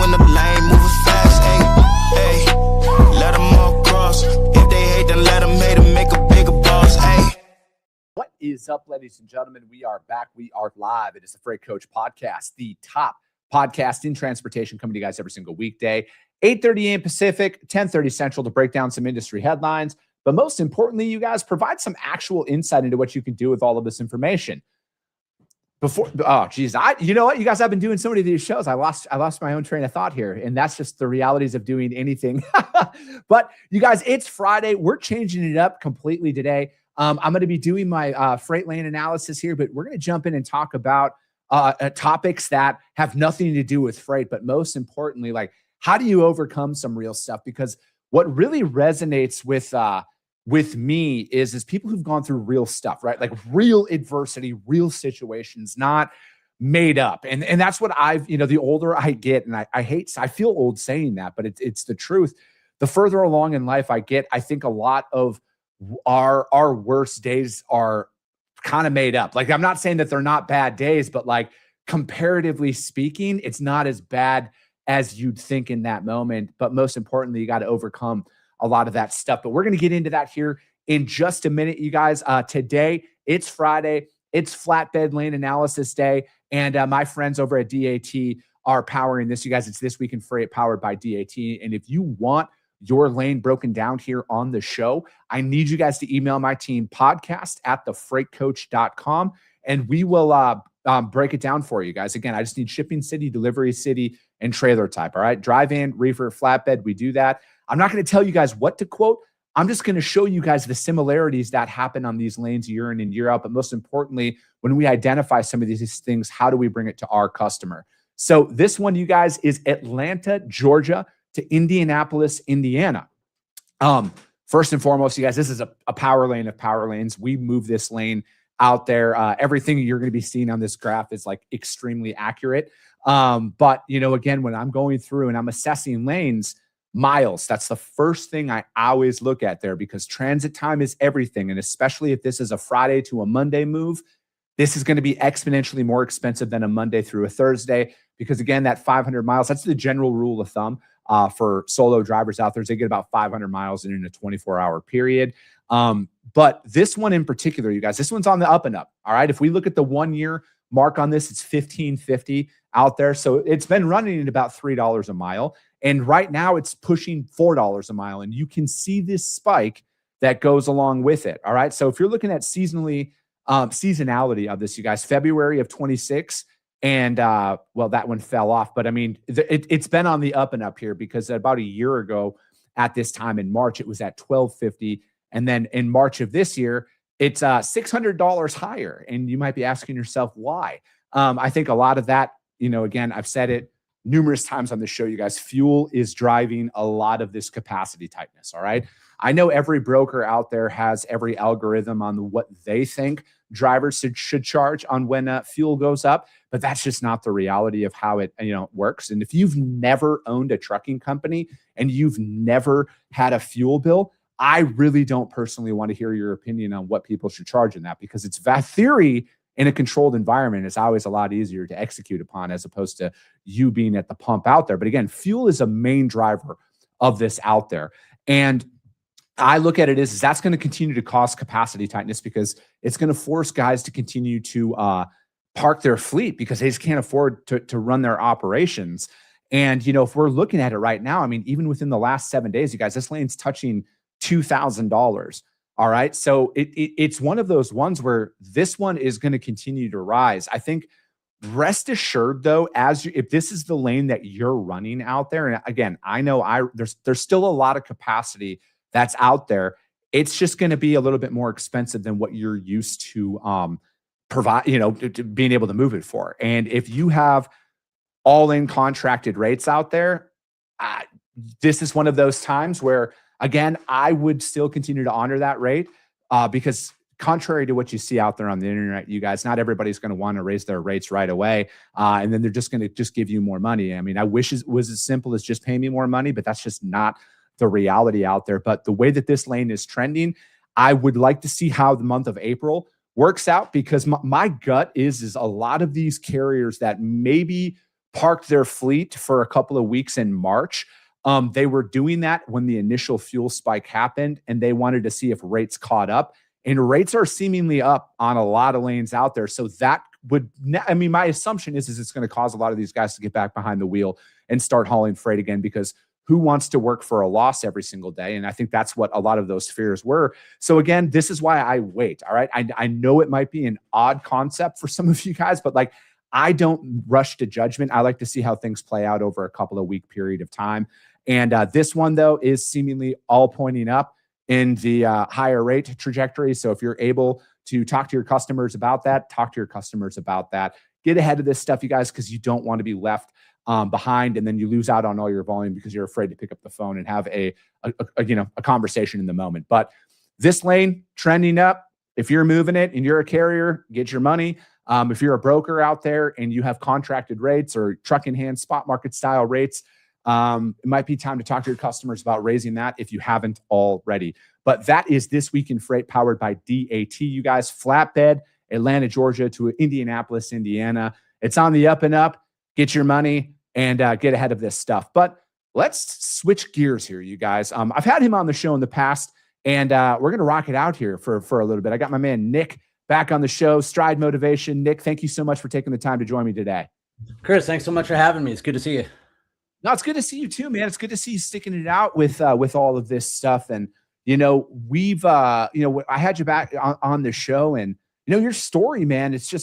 when the lane moving fast. Hey, let them all cross. If they hate, then let them hate and make a bigger boss. Hey. What is up, ladies and gentlemen? We are back. We are live. It is the Freight Coach Podcast, the top podcast in transportation, coming to you guys every single weekday, 8:30 a.m. Pacific, 10:30 Central, to break down some industry headlines. But most importantly, you guys provide some actual insight into what you can do with all of this information. You know what? You guys have been doing so many of these shows. I lost my own train of thought here, and that's just the realities of doing anything. But you guys, it's Friday. We're changing it up completely today. I'm going to be doing my freight lane analysis here, but we're going to jump in and talk about topics that have nothing to do with freight, but most importantly, like, how do you overcome some real stuff? Because what really resonates with me is people who've gone through real stuff, right? Like real adversity, real situations, not made up. And that's what the older I get, and I feel old saying that, but it's the truth. The further along in life I get, I think a lot of our worst days are kind of made up. Like, I'm not saying that they're not bad days, but like, comparatively speaking, it's not as bad as you'd think in that moment. But most importantly, you got to overcome a lot of that stuff. But we're going to get into that here in just a minute, you guys. Today, it's Friday. It's Flatbed Lane Analysis Day. And my friends over at DAT are powering this. You guys, it's This Week in Freight, powered by DAT. And if you want your lane broken down here on the show, I need you guys to email my team, podcast@thefreightcoach.com, and we will break it down for you guys. Again, I just need shipping city, delivery city, and trailer type. All right. Dry van, reefer, flatbed. We do that. I'm not going to tell you guys what to quote. I'm just going to show you guys the similarities that happen on these lanes year in and year out. But most importantly, when we identify some of these things, how do we bring it to our customer? So this one, you guys, is Atlanta, Georgia to Indianapolis, Indiana. First and foremost, you guys, this is a power lane of power lanes. We move this lane out there. Everything you're going to be seeing on this graph is like extremely accurate. But again, when I'm going through and I'm assessing lanes, miles, that's the first thing I always look at there, because transit time is everything. And especially if this is a Friday to a Monday move, this is going to be exponentially more expensive than a Monday through a Thursday, because again, that 500 miles, that's the general rule of thumb for solo drivers out there. They get about 500 miles in a 24-hour period. But this one in particular, you guys, this one's on the up and up. All right. If we look at the 1 year mark on this, it's $15.50 out there. So it's been running at about $3 a mile. And right now it's pushing $4 a mile. And you can see this spike that goes along with it. All right. So if you're looking at seasonality of this, you guys, February of 26, and well, that one fell off. But I mean, it's been on the up and up here, because about a year ago at this time in March, it was at $12.50. And then in March of this year, it's $600 higher. And you might be asking yourself, why? I think a lot of that, again, I've said it numerous times on the show, you guys, fuel is driving a lot of this capacity tightness. All right. I know every broker out there has every algorithm on what they think drivers should charge on when fuel goes up, but that's just not the reality of how it works. And if you've never owned a trucking company and you've never had a fuel bill, I really don't personally want to hear your opinion on what people should charge in that, because it's that theory in a controlled environment is always a lot easier to execute upon, as opposed to you being at the pump out there. But again, fuel is a main driver of this out there. And I look at it as that's going to continue to cause capacity tightness, because it's going to force guys to continue to park their fleet, because they just can't afford to run their operations. And, if we're looking at it right now, I mean, even within the last 7 days, you guys, this lane's touching $2,000. All right. So it's one of those ones where this one is going to continue to rise. I think, rest assured though, if this is the lane that you're running out there, and again, I know there's still a lot of capacity that's out there. It's just going to be a little bit more expensive than what you're used to provide, to being able to move it for. And if you have all-in contracted rates out there, this is one of those times where, again, I would still continue to honor that rate, because contrary to what you see out there on the internet, you guys, not everybody's going to want to raise their rates right away. And then they're just going to give you more money. I mean, I wish it was as simple as just pay me more money, but that's just not the reality out there. But the way that this lane is trending, I would like to see how the month of April works out, because my gut is a lot of these carriers that maybe parked their fleet for a couple of weeks in March. They were doing that when the initial fuel spike happened, and they wanted to see if rates caught up. And rates are seemingly up on a lot of lanes out there. So that would, I mean, my assumption is it's going to cause a lot of these guys to get back behind the wheel and start hauling freight again, because who wants to work for a loss every single day? And I think that's what a lot of those fears were. So again, this is why I wait. All right. I know it might be an odd concept for some of you guys, but like, I don't rush to judgment. I like to see how things play out over a couple of week period of time. And this one, though, is seemingly all pointing up in the higher rate trajectory. So if you're able to talk to your customers about that, get ahead of this stuff, you guys, because you don't want to be left behind, and then you lose out on all your volume because you're afraid to pick up the phone and have a conversation in the moment. But this lane trending up. If you're moving it and you're a carrier, get your money. If you're a broker out there and you have contracted rates or truck in hand spot market style rates, it might be time to talk to your customers about raising that if you haven't already. But that is This Week in Freight, powered by DAT. You guys, flatbed, Atlanta, Georgia to Indianapolis, Indiana. It's on the up and up. Get your money and get ahead of this stuff. But let's switch gears here, you guys. I've had him on the show in the past, and we're going to rock it out here for a little bit. I got my man Nick back on the show, Stride Motivation. Nick, thank you so much for taking the time to join me today. Chris, thanks so much for having me. It's good to see you. No, it's good to see you too, man. It's good to see you sticking it out with all of this stuff. And, we've, I had you back on the show, and, your story, man, it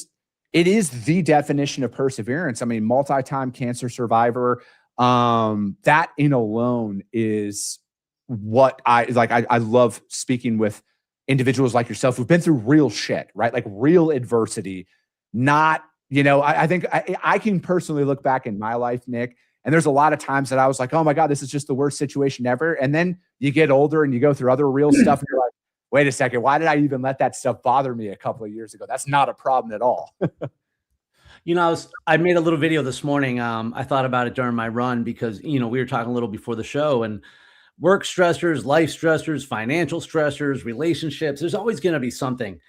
is the definition of perseverance. I mean, multi-time cancer survivor, that in alone is what I love speaking with individuals like yourself who've been through real shit, right? Like real adversity, not, I think I can personally look back in my life, Nick, and there's a lot of times that I was like, oh my God, this is just the worst situation ever. And then you get older and you go through other real stuff and you're like, wait a second, why did I even let that stuff bother me a couple of years ago? That's not a problem at all. I made a little video this morning. I thought about it during my run because, we were talking a little before the show, and work stressors, life stressors, financial stressors, relationships, there's always going to be something,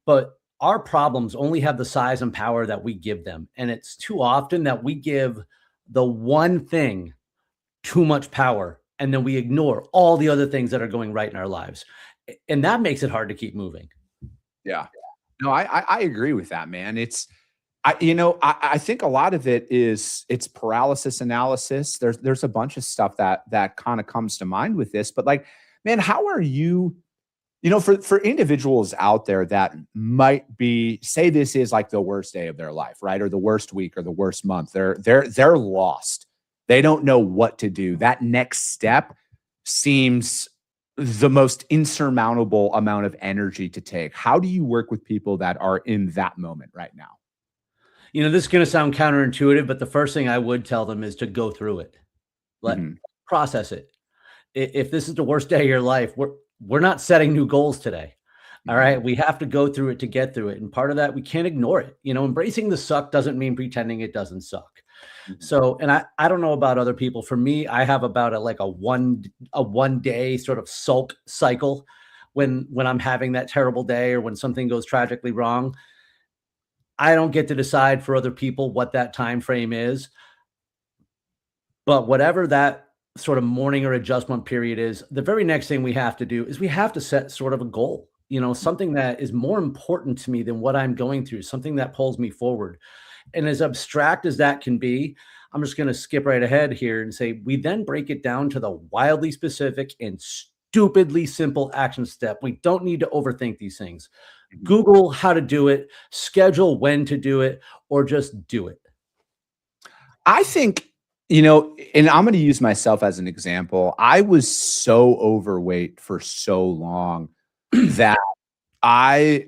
but our problems only have the size and power that we give them. And it's too often that we give the one thing too much power, and then we ignore all the other things that are going right in our lives. And that makes it hard to keep moving. Yeah. No, I agree with that, man. I think a lot of it is it's paralysis analysis. There's a bunch of stuff that kind of comes to mind with this, but like, man, how are you, for individuals out there that might say this is like the worst day of their life, right? Or the worst week or the worst month, they're lost. They don't know what to do. That next step seems the most insurmountable amount of energy to take. How do you work with people that are in that moment right now? This is going to sound counterintuitive, but the first thing I would tell them is to go through it. Process it. If this is the worst day of your life, we're not setting new goals today. All right. We have to go through it to get through it. And part of that, we can't ignore it. Embracing the suck doesn't mean pretending it doesn't suck. So, and I don't know about other people. For me, I have about a one day sort of sulk cycle when I'm having that terrible day or when something goes tragically wrong. I don't get to decide for other people what that time frame is. But whatever that sort of mourning or adjustment period is, the very next thing we have to do is we have to set sort of a goal, something that is more important to me than what I'm going through, something that pulls me forward. And as abstract as that can be, I'm just going to skip right ahead here and say, we then break it down to the wildly specific and stupidly simple action step. We don't need to overthink these things. Google how to do it, schedule when to do it, or just do it. I think, and I'm going to use myself as an example. I was so overweight for so long that I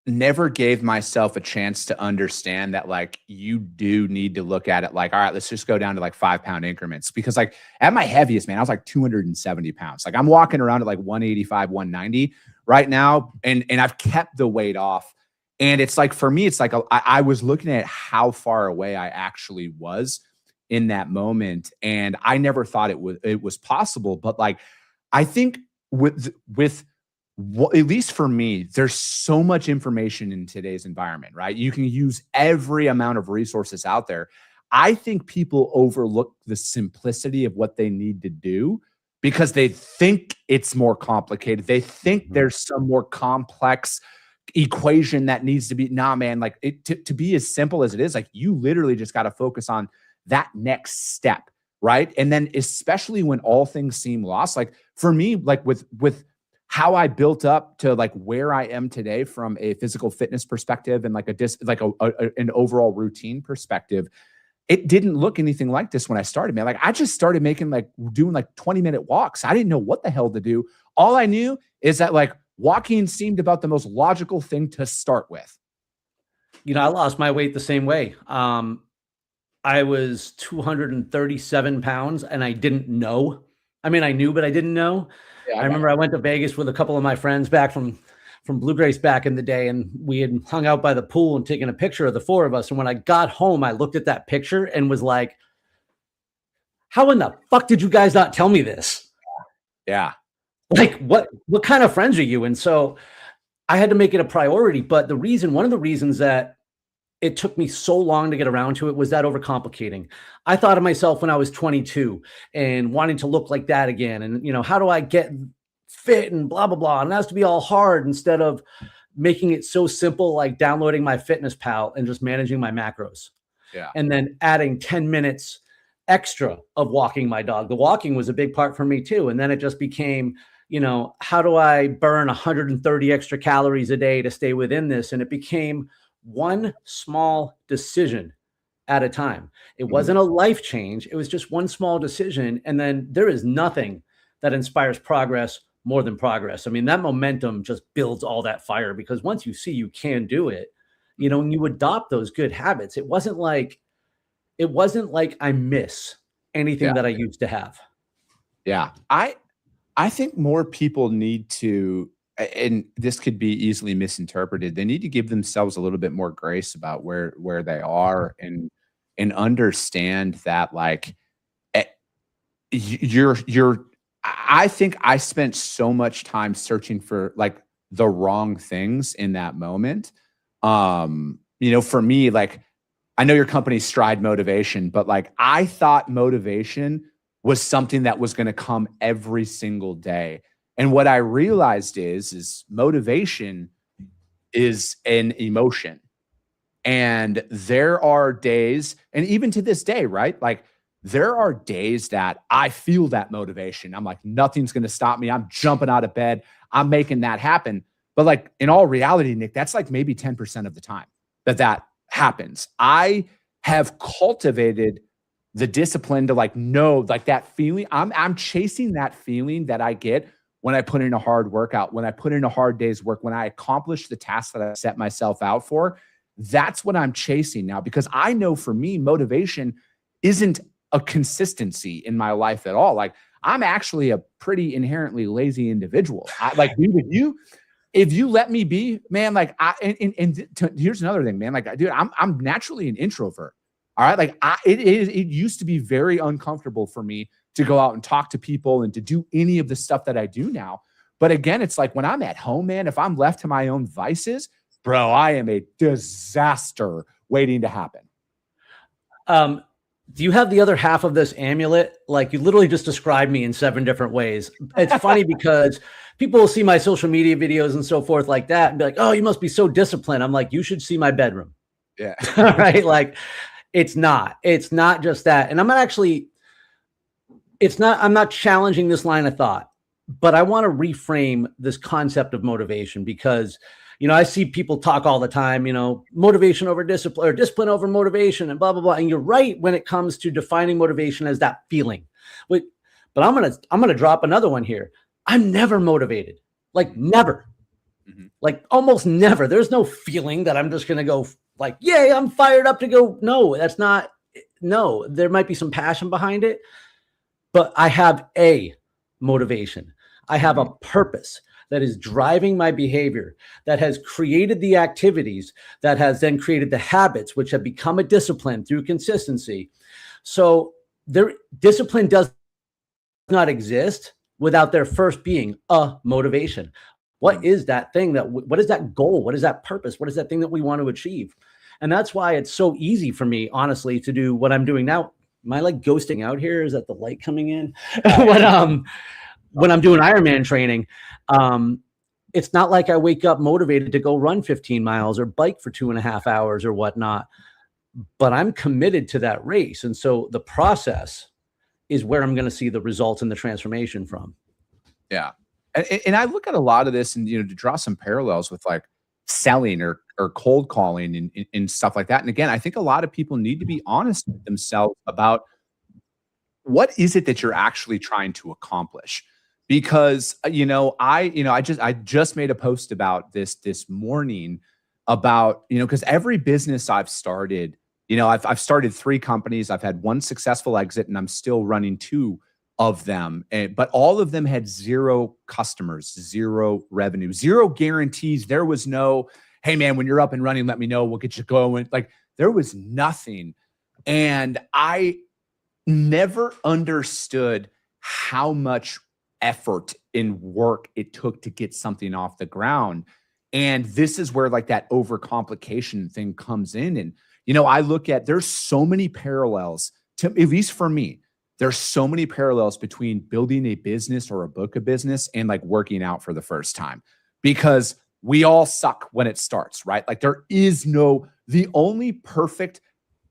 never gave myself a chance to understand that like you do need to look at it like, all right, let's just go down to like 5-pound increments, because like at my heaviest, man, I was like 270 pounds. Like I'm walking around at like 185, 190 right now. And I've kept the weight off. And it's like, for me, it's like, I was looking at how far away I actually was in that moment. And I never thought it was possible. But like, I think with at least for me, there's so much information in today's environment, right? You can use every amount of resources out there. I think people overlook the simplicity of what they need to do because they think it's more complicated. They think there's some more complex equation that needs to be, nah, man, like to be as simple as it is, like you literally just got to focus on that next step. Right. And then especially when all things seem lost, like for me, like with how I built up to like where I am today from a physical fitness perspective and like an overall routine perspective, it didn't look anything like this when I started, man. Like I just started doing like 20-minute walks. I didn't know what the hell to do. All I knew is that like walking seemed about the most logical thing to start with. You know, I lost my weight the same way. I was 237 pounds and I didn't know. I mean, I knew, but I didn't know. I remember I went to Vegas with a couple of my friends back from Blue Grace back in the day, and we had hung out by the pool and taken a picture of the four of us. And when I got home, I looked at that picture and was like, how in the fuck did you guys not tell me this? Yeah. Like what kind of friends are you? And so I had to make it a priority. But one of the reasons that it took me so long to get around to it was that overcomplicating. I thought of myself when I was 22 and wanting to look like that again. And, you know, how do I get fit and blah, blah, blah. And it has to be all hard instead of making it so simple, like downloading my Fitness Pal and just managing my macros. Yeah. And then adding 10 minutes extra of walking my dog. The walking was a big part for me too. And then it just became, you know, how do I burn 130 extra calories a day to stay within this? And it became one small decision at a time. It wasn't a life change. It was just one small decision. And then there is nothing that inspires progress more than progress. I mean, that momentum just builds all that fire, because once you see you can do it, you know, and you adopt those good habits, it wasn't like I miss anything that I used to have. Yeah. I think more people need to, and this could be easily misinterpreted, they need to give themselves a little bit more grace about where they are and understand that like I think I spent so much time searching for like the wrong things in that moment. You know, for me, like I know your company Stride Motivation, but like I thought motivation was something that was going to come every single day. And what I realized is motivation is an emotion. And there are days, and even to this day, right? Like there are days that I feel that motivation. I'm like, nothing's going to stop me. I'm jumping out of bed. I'm making that happen. But like in all reality, Nick, that's like maybe 10% of the time that happens. I have cultivated the discipline to like know like that feeling. I'm chasing that feeling that I get when I put in a hard workout, when I put in a hard day's work, when I accomplish the task that I set myself out for. That's what I'm chasing now, because I know for me, motivation isn't a consistency in my life at all. Like I'm actually a pretty inherently lazy individual. Like dude, if you let me be, man, like here's another thing, man. Like, dude, I'm naturally an introvert. All right. Like it used to be very uncomfortable for me to go out and talk to people and to do any of the stuff that I do now. But again, it's like when I'm at home, man, if I'm left to my own vices, bro, I am a disaster waiting to happen. Do you have the other half of this amulet? Like you literally just described me in 7 different ways. It's funny because people will see my social media videos and so forth like that and be like, oh, you must be so disciplined. I'm like, you should see my bedroom. Yeah. Right. Like it's not just that. And I'm not challenging this line of thought, but I want to reframe this concept of motivation because, you know, I see people talk all the time, you know, motivation over discipline or discipline over motivation and blah, blah, blah. And you're right when it comes to defining motivation as that feeling. But I'm going to drop another one here. I'm never motivated, like never, like almost never. There's no feeling that I'm just going to go like, yay, I'm fired up to go. No, there might be some passion behind it, but I have a motivation. I have a purpose that is driving my behavior, that has created the activities, that has then created the habits, which have become a discipline through consistency. So discipline does not exist without there first being a motivation. What is that thing what is that goal? What is that purpose? What is that thing that we want to achieve? And that's why it's so easy for me, honestly, to do what I'm doing now. Am I like ghosting out here? Is that the light coming in? When I'm doing Ironman training, it's not like I wake up motivated to go run 15 miles or bike for 2.5 hours or whatnot, but I'm committed to that race. And so the process is where I'm going to see the results and the transformation from. Yeah. And I look at a lot of this and, to draw some parallels with like selling or cold calling and stuff like that. And again, I think a lot of people need to be honest with themselves about what is it that you're actually trying to accomplish? Because, I just made a post about this morning about, because every business I've started, I've started 3 companies. I've had 1 successful exit and I'm still running 2 of them. But all of them had 0 customers, 0 revenue, 0 guarantees. There was no, hey man, when you're up and running, let me know, we'll get you going. Like there was nothing. And I never understood how much effort and work it took to get something off the ground. And this is where like that overcomplication thing comes in. And, I look at, there's so many parallels to, at least for me, there's so many parallels between building a business or a book of business and like working out for the first time, because we all suck when it starts, right? Like there is the only perfect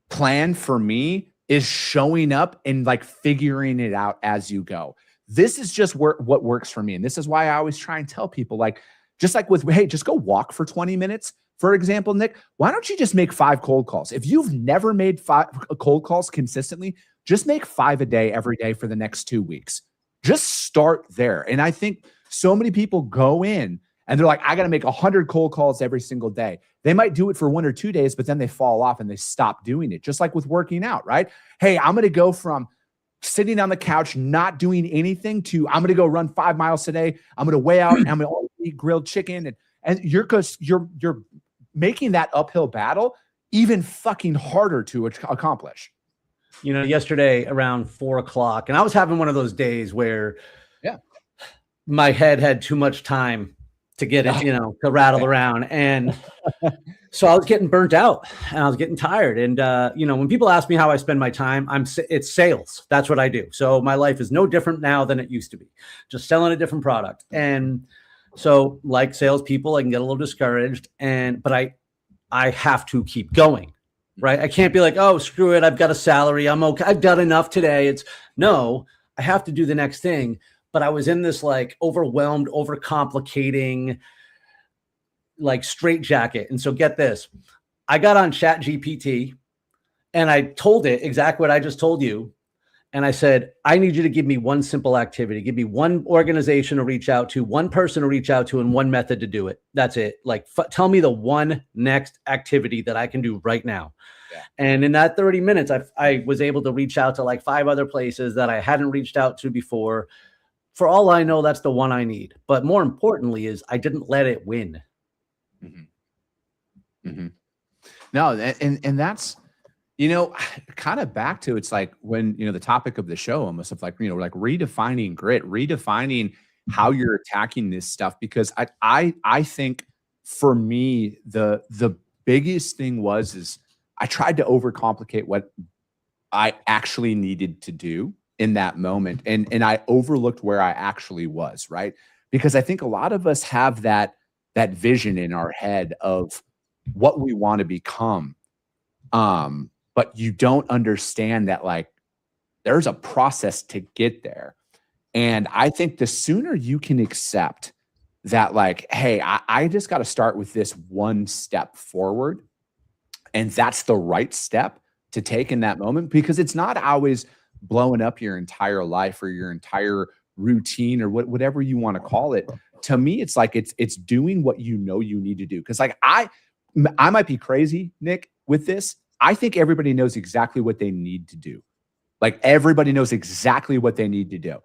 plan for me is showing up and like figuring it out as you go. This is just what works for me. And this is why I always try and tell people, like, just like with, hey, just go walk for 20 minutes. For example, Nick, why don't you just make 5 cold calls? If you've never made 5 cold calls consistently, just make 5 a day every day for the next 2 weeks. Just start there. And I think so many people go in and they're like, I got to make 100 cold calls every single day. They might do it for 1 or 2 days, but then they fall off and they stop doing it. Just like with working out, right? Hey, I'm going to go from sitting on the couch, not doing anything to I'm going to go run 5 miles today. I'm going to weigh out and I'm going to eat grilled chicken. And you're making that uphill battle even fucking harder to accomplish. Yesterday around 4 o'clock, and I was having one of those days where my head had too much time to get it, to rattle around. And so I was getting burnt out and I was getting tired. And, when people ask me how I spend my time, it's sales. That's what I do. So my life is no different now than it used to be, just selling a different product. And so like salespeople, I can get a little discouraged but I have to keep going, right? I can't be like, oh, screw it. I've got a salary. I'm okay. I've done enough today. I have to do the next thing. But I was in this like overwhelmed, overcomplicating, like straitjacket. And so get this, I got on ChatGPT and I told it exactly what I just told you. And I said, I need you to give me one simple activity. Give me one organization to reach out to, one person to reach out to, and one method to do it. That's it. Like, tell me the one next activity that I can do right now. Yeah. And in that 30 minutes, I was able to reach out to like 5 other places that I hadn't reached out to before. For all I know, that's the one I need. But more importantly is I didn't let it win. Mm-hmm. Mm-hmm. No, and that's, kind of back to, it's like when, the topic of the show almost of like, like redefining grit, redefining how you're attacking this stuff. Because I think for me, the biggest thing is I tried to overcomplicate what I actually needed to do in that moment. And I overlooked where I actually was, right? Because I think a lot of us have that vision in our head of what we want to become. But you don't understand that like there's a process to get there. And I think the sooner you can accept that, like, hey, I just got to start with this one step forward. And that's the right step to take in that moment, because it's not always blowing up your entire life or your entire routine or whatever you want to call it. To me, it's like it's doing what you need to do. Because like I might be crazy, Nick, with this. I think everybody knows exactly what they need to do. Like everybody knows exactly what they need to do.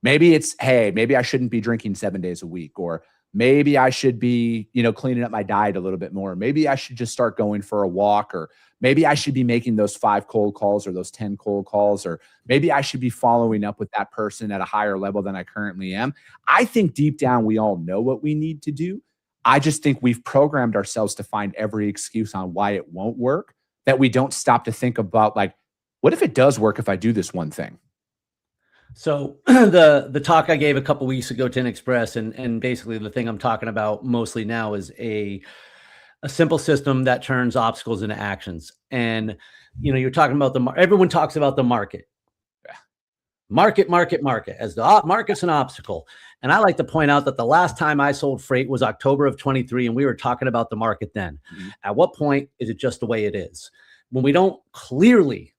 Maybe it's, hey, maybe I shouldn't be drinking 7 days a week, or maybe I should be, cleaning up my diet a little bit more. Maybe I should just start going for a walk, or maybe I should be making those 5 cold calls or those 10 cold calls, or maybe I should be following up with that person at a higher level than I currently am. I think deep down, we all know what we need to do. I just think we've programmed ourselves to find every excuse on why it won't work, that we don't stop to think about, like, what if it does work if I do this one thing? So the talk I gave a couple weeks ago to Express, and basically the thing I'm talking about mostly now is a simple system that turns obstacles into actions. And you're talking about everyone talks about the market. Market as the market's an obstacle. And I like to point out that the last time I sold freight was October of 23, and we were talking about the market then. At what point is it just the way it is? When we don't clearly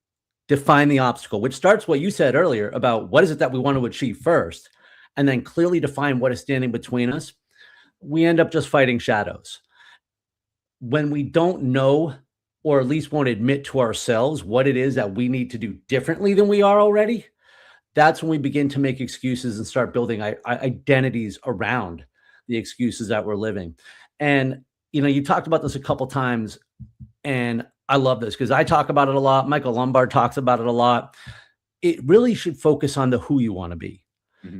define the obstacle, which starts what you said earlier about what is it that we want to achieve first, and then clearly define what is standing between us, we end up just fighting shadows. When we don't know, or at least won't admit to ourselves what it is that we need to do differently than we are already, that's when we begin to make excuses and start building identities around the excuses that we're living. And, you talked about this a couple times, and I love this because I talk about it a lot. Michael Lombard talks about it a lot. It really should focus on the who you want to be,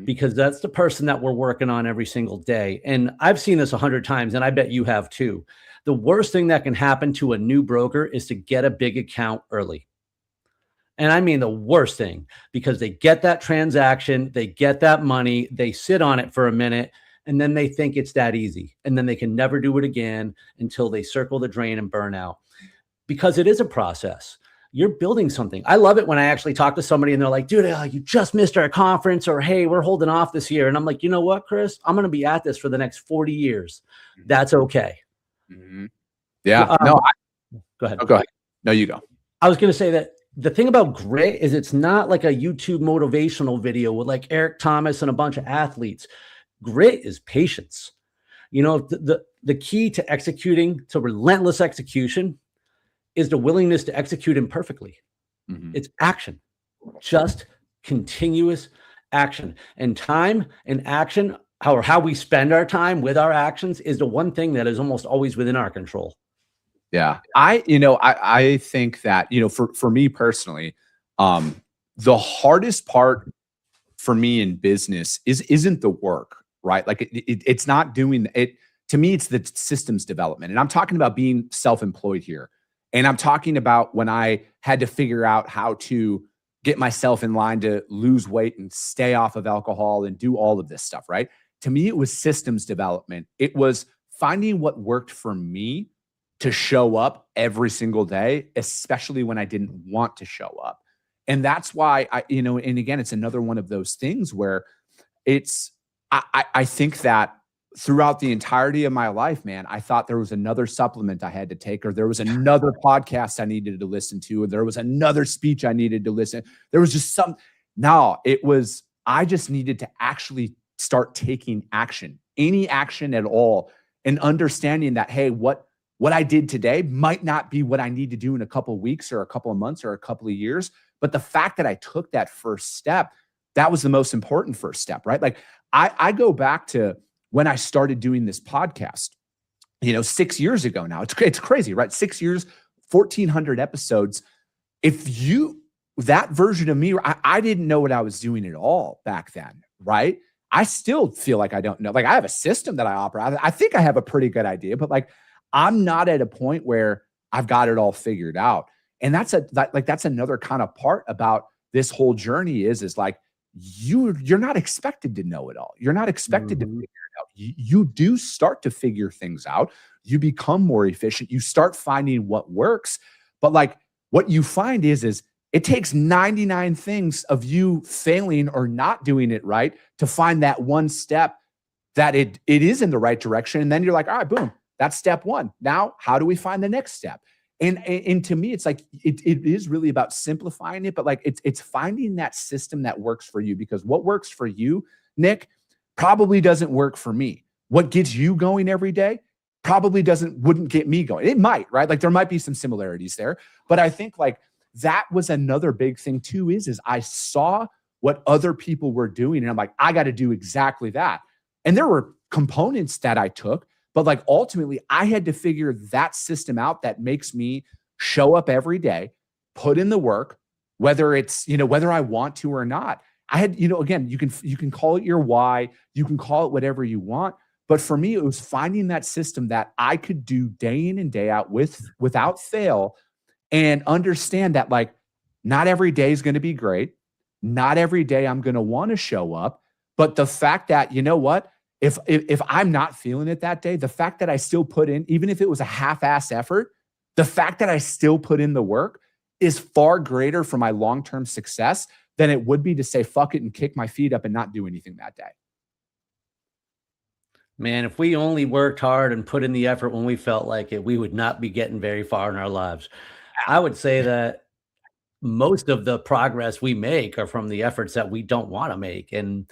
because that's the person that we're working on every single day. And I've seen this 100 times, and I bet you have too. The worst thing that can happen to a new broker is to get a big account early. And I mean the worst thing, because they get that transaction, they get that money, they sit on it for a minute, and then they think it's that easy. And then they can never do it again until they circle the drain and burn out. Because it is a process. You're building something. I love it when I actually talk to somebody and they're like, dude, you just missed our conference, or, hey, we're holding off this year. And I'm like, you know what, Chris? I'm going to be at this for the next 40 years. That's okay. Yeah. Go ahead. Oh, go ahead. No, you go. I was going to say that the thing about grit is it's not like a YouTube motivational video with like Eric Thomas and a bunch of athletes. Grit is patience. The key to executing, to relentless execution, is the willingness to execute imperfectly. It's action, just continuous action. And time and action, how we spend our time with our actions, is the one thing that is almost always within our control. Yeah. I think that, for me personally, the hardest part for me in business isn't the work, right? Like it's not doing it. To me, it's the systems development. And I'm talking about being self-employed here. And I'm talking about when I had to figure out how to get myself in line to lose weight and stay off of alcohol and do all of this stuff, right? To me, it was systems development. It was finding what worked for me to show up every single day, especially when I didn't want to show up. And that's why and again, it's another one of those things where I think that throughout the entirety of my life, man, I thought there was another supplement I had to take, or there was another podcast I needed to listen to, or there was another speech I needed to listen. There was just I just needed to actually start taking action, any action at all, and understanding that, hey, what I did today might not be what I need to do in a couple of weeks or a couple of months or a couple of years. But the fact that I took that first step, that was the most important first step, right? Like I go back to when I started doing this podcast, 6 years ago now. It's crazy, right? 6 years, 1,400 episodes. That version of me, I didn't know what I was doing at all back then, right? I still feel like I don't know. Like I have a system that I operate. I think I have a pretty good idea, but like I'm not at a point where I've got it all figured out. And that's another kind of part about this whole journey is like you're not expected to know it all. You're not expected to figure it out. You do start to figure things out. You become more efficient. You start finding what works. But like what you find is it takes 99 things of you failing or not doing it right to find that one step that it is in the right direction. And then you're like, all right, boom, that's step one. Now, how do we find the next step? And to me, it's like, it is really about simplifying it, but like it's finding that system that works for you, because what works for you, Nick, probably doesn't work for me. What gets you going every day probably wouldn't get me going. It might, right? Like there might be some similarities there, but I think like that was another big thing too, is I saw what other people were doing and I'm like, I got to do exactly that. And there were components that I took, but like ultimately I had to figure that system out that makes me show up every day, put in the work, whether it's, whether I want to or not. I had, again, you can call it your why, you can call it whatever you want, But for me, it was finding that system that I could do day in and day out without fail, and understand that like not every day is going to be great. Not every day I'm going to want to show up. But the fact that, you know what, if I'm not feeling it that day, the fact that I still put in, even if it was a half-ass effort, the fact that I still put in the work is far greater for my long-term success than it would be to say, fuck it and kick my feet up and not do anything that day. Man, if we only worked hard and put in the effort when we felt like it, we would not be getting very far in our lives. I would say that most of the progress we make are from the efforts that we don't want to make. And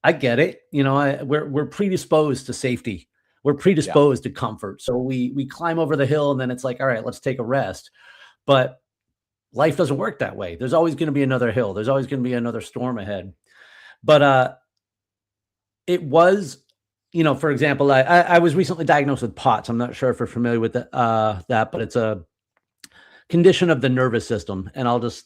I get it. You know, we're predisposed to safety. We're predisposed to comfort. So we climb over the hill and then it's like, all right, let's take a rest. But life doesn't work that way. There's always going to be another hill. There's always going to be another storm ahead. But it was, you know, for example, I was recently diagnosed with POTS. I'm not sure if you're familiar with that, but it's a condition of the nervous system. And I'll just,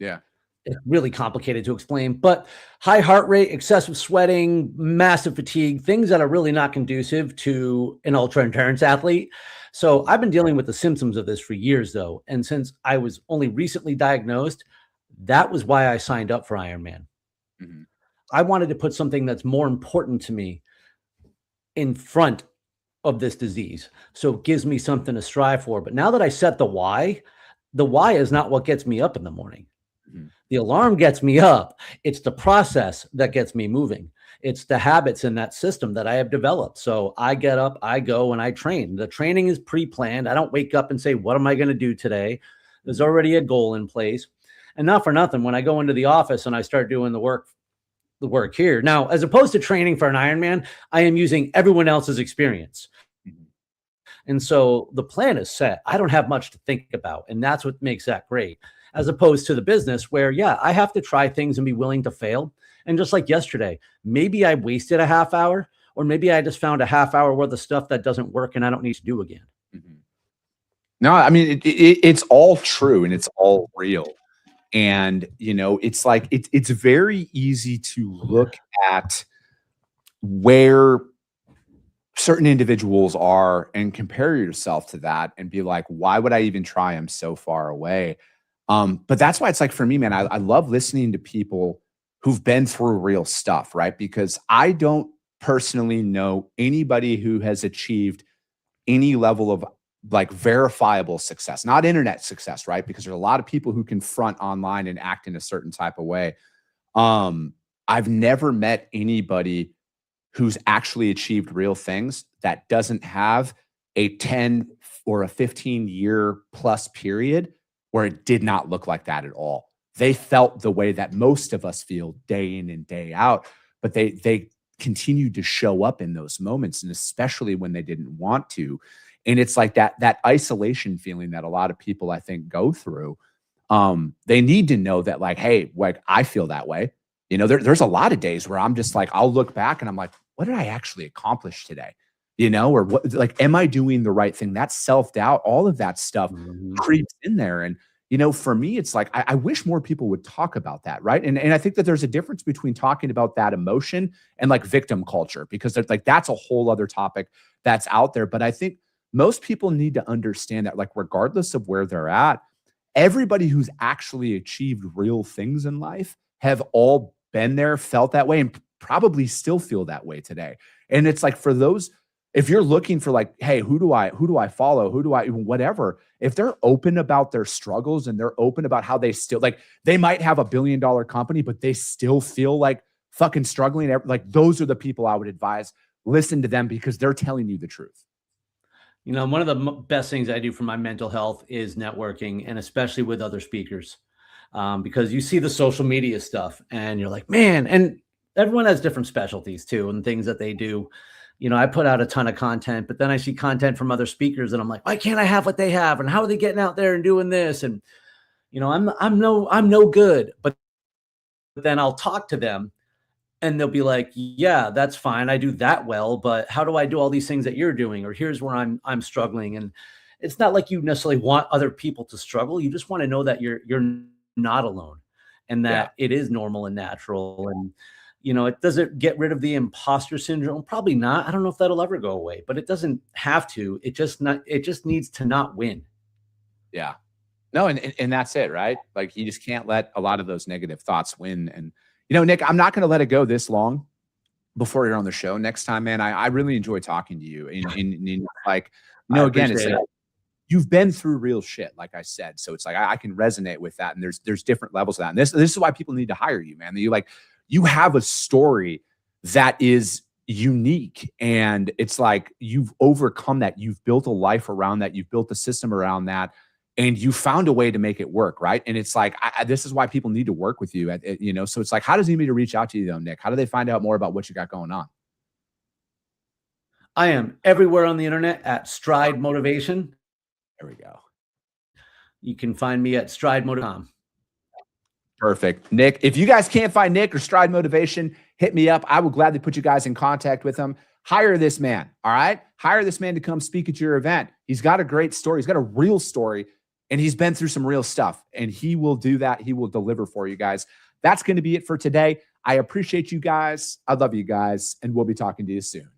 it's really complicated to explain, but high heart rate, excessive sweating, massive fatigue, things that are really not conducive to an ultra endurance athlete. So I've been dealing with the symptoms of this for years though. And since I was only recently diagnosed, that was why I signed up for Ironman. Mm-hmm. I wanted to put something that's more important to me in front of this disease. So it gives me something to strive for. But now that I set the why is not what gets me up in the morning. Mm-hmm. The alarm gets me up. It's the process that gets me moving. It's the habits in that system that I have developed. So I get up, I go, and I train. The training is pre-planned. I don't wake up and say, what am I going to do today? There's already a goal in place. And not for nothing, when I go into the office and I start doing the work here. Now, as opposed to training for an Ironman, I am using everyone else's experience. Mm-hmm. And so the plan is set. I don't have much to think about. And that's what makes that great. As opposed to the business where, I have to try things and be willing to fail. And just like yesterday, maybe I wasted a half hour, or maybe I just found a half hour worth of stuff that doesn't work and I don't need to do again. Mm-hmm. No, I mean, it's all true and it's all real. And, you know, it's like, it's very easy to look at where certain individuals are and compare yourself to that and be like, why would I even try? I'm so far away. But that's why it's like, for me, man, I love listening to people who've been through real stuff, right? Because I don't personally know anybody who has achieved any level of like verifiable success, not internet success, right? Because there's a lot of people who can front online and act in a certain type of way. I've never met anybody who's actually achieved real things that doesn't have a 10 or a 15-year plus period where it did not look like that at all. They felt the way that most of us feel day in and day out, but they continued to show up in those moments, and especially when they didn't want to. And it's like that isolation feeling that a lot of people, I think, go through. They need to know that, like, hey, like, I feel that way. You know, there's a lot of days where I'm just like, I'll look back and I'm like, what did I actually accomplish today? You know, or what, like, am I doing the right thing? That self-doubt, all of that stuff creeps in there. And, you know, for me, it's like, I wish more people would talk about that. Right. And I think that there's a difference between talking about that emotion and like victim culture, because like, that's a whole other topic that's out there. But I think most people need to understand that, like, regardless of where they're at, everybody who's actually achieved real things in life have all been there, felt that way, and probably still feel that way today. And it's like, for those, if you're looking for like, hey, who do I follow? Who do I, whatever, if they're open about their struggles and they're open about how they still, like, they might have $1 billion company, but they still feel like fucking struggling. Like, those are the people I would advise, listen to them, because they're telling you the truth. You know, one of the best things I do for my mental health is networking, and especially with other speakers, because you see the social media stuff and you're like, man, and everyone has different specialties too, and things that they do. You know, I put out a ton of content, but then I see content from other speakers and I'm like, why can't I have what they have? And how are they getting out there and doing this? And, you know, I'm no good, but then I'll talk to them and they'll be like, yeah, that's fine. I do that well, but how do I do all these things that you're doing? Or here's where I'm struggling. And it's not like you necessarily want other people to struggle. You just want to know that you're not alone, and that it is normal and natural. And, You know, it doesn't get rid of the imposter syndrome. Probably not. I don't know if that'll ever go away, but it doesn't have to. It just needs to not win. Yeah. No, and that's it, right? Like you just can't let a lot of those negative thoughts win. And you know, Nick, I'm not going to let it go this long before you're on the show next time, man. I really enjoy talking to you. And like, you know, again, it's like you've been through real shit, like I said. So it's like I can resonate with that. And there's different levels of that. And this is why people need to hire you, man. You have a story that is unique, and it's like you've overcome that. You've built a life around that. You've built a system around that, and you found a way to make it work, right? And it's like this is why people need to work with you. You know, so it's like, how does anybody reach out to you though, Nick? How do they find out more about what you got going on? I am everywhere on the internet at Stride Motivation. There we go. You can find me at stridemotivation.com. Perfect. Nick, if you guys can't find Nick or Stride Motivation, hit me up. I will gladly put you guys in contact with him. Hire this man, all right? Hire this man to come speak at your event. He's got a great story. He's got a real story, and he's been through some real stuff, and he will do that. He will deliver for you guys. That's going to be it for today. I appreciate you guys. I love you guys, and we'll be talking to you soon.